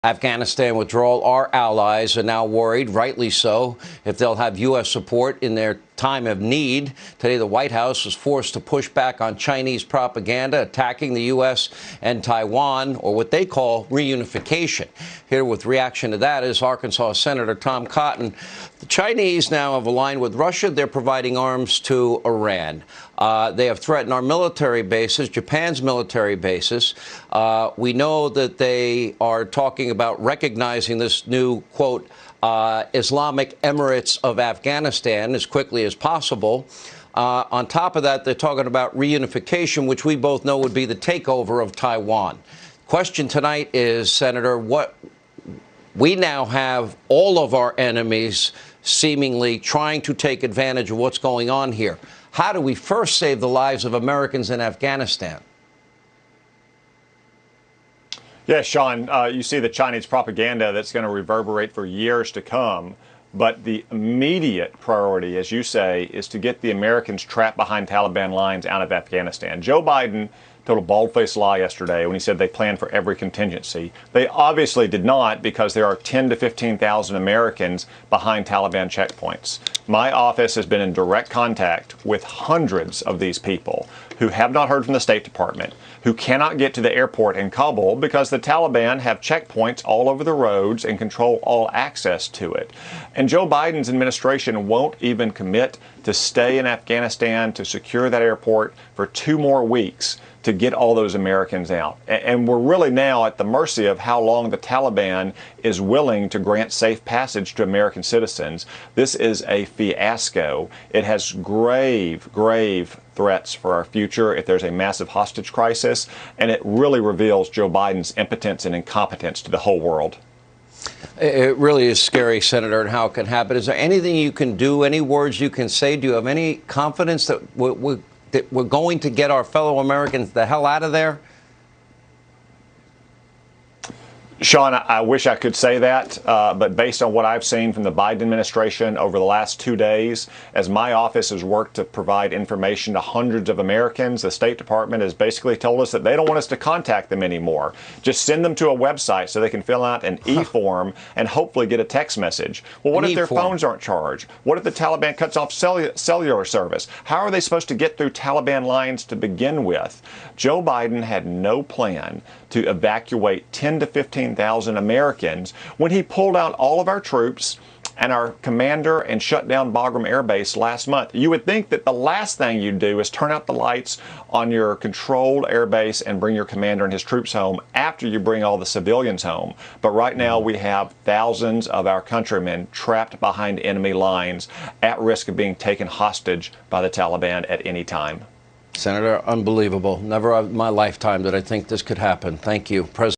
Afghanistan withdrawal, our allies are now worried, rightly so, if they'll have U.S. support in their time of need. Today, the White House was forced to push back on Chinese propaganda attacking the U.S. and Taiwan, or what they call reunification. Here with reaction to that is Arkansas Senator Tom Cotton. The Chinese now have aligned with Russia. They're providing arms to Iran. They have threatened our military bases, Japan's military bases. We know that they are talking about recognizing this new, quote, Islamic Emirates of Afghanistan as quickly as possible. On top of that, they're talking about reunification, which we both know would be the takeover of Taiwan. Question tonight is, Senator, what we now have all of our enemies seemingly trying to take advantage of what's going on here. How do we first save the lives of Americans in Afghanistan? Yeah, Sean, you see the Chinese propaganda that's going to reverberate for years to come. But the immediate priority, as you say, is to get the Americans trapped behind Taliban lines out of Afghanistan. Joe Biden told a bald-faced lie yesterday when he said they planned for every contingency. They obviously did not, because there are 10 to 15,000 Americans behind Taliban checkpoints. My office has been in direct contact with hundreds of these people who have not heard from the State Department, who cannot get to the airport in Kabul because the Taliban have checkpoints all over the roads and control all access to it. And Joe Biden's administration won't even commit to stay in Afghanistan to secure that airport for 2 more weeks to get all those Americans out. And we're really now at the mercy of how long the Taliban is willing to grant safe passage to American citizens. This is a fiasco. It has grave, grave threats for our future if there's a massive hostage crisis, and it really reveals Joe Biden's impotence and incompetence to the whole world. It really is scary, Senator, and how it can happen. Is there anything you can do, any words you can say? Do you have any confidence that we're going to get our fellow Americans the hell out of there? Sean, I wish I could say that, but based on what I've seen from the Biden administration over the last 2 days, as my office has worked to provide information to hundreds of Americans, the State Department has basically told us that they don't want us to contact them anymore. Just send them to a website so they can fill out an e-form and hopefully get a text message. Well, what if their phones aren't charged? What if the Taliban cuts off cellular service? How are they supposed to get through Taliban lines to begin with? Joe Biden had no plan to evacuate 10 to 15,000 Americans when he pulled out all of our troops and our commander and shut down Bagram Air Base last month. You would think that the last thing you'd do is turn out the lights on your controlled air base and bring your commander and his troops home after you bring all the civilians home. But right now we have thousands of our countrymen trapped behind enemy lines at risk of being taken hostage by the Taliban at any time. Senator, unbelievable. Never in my lifetime did I think this could happen. Thank you, President.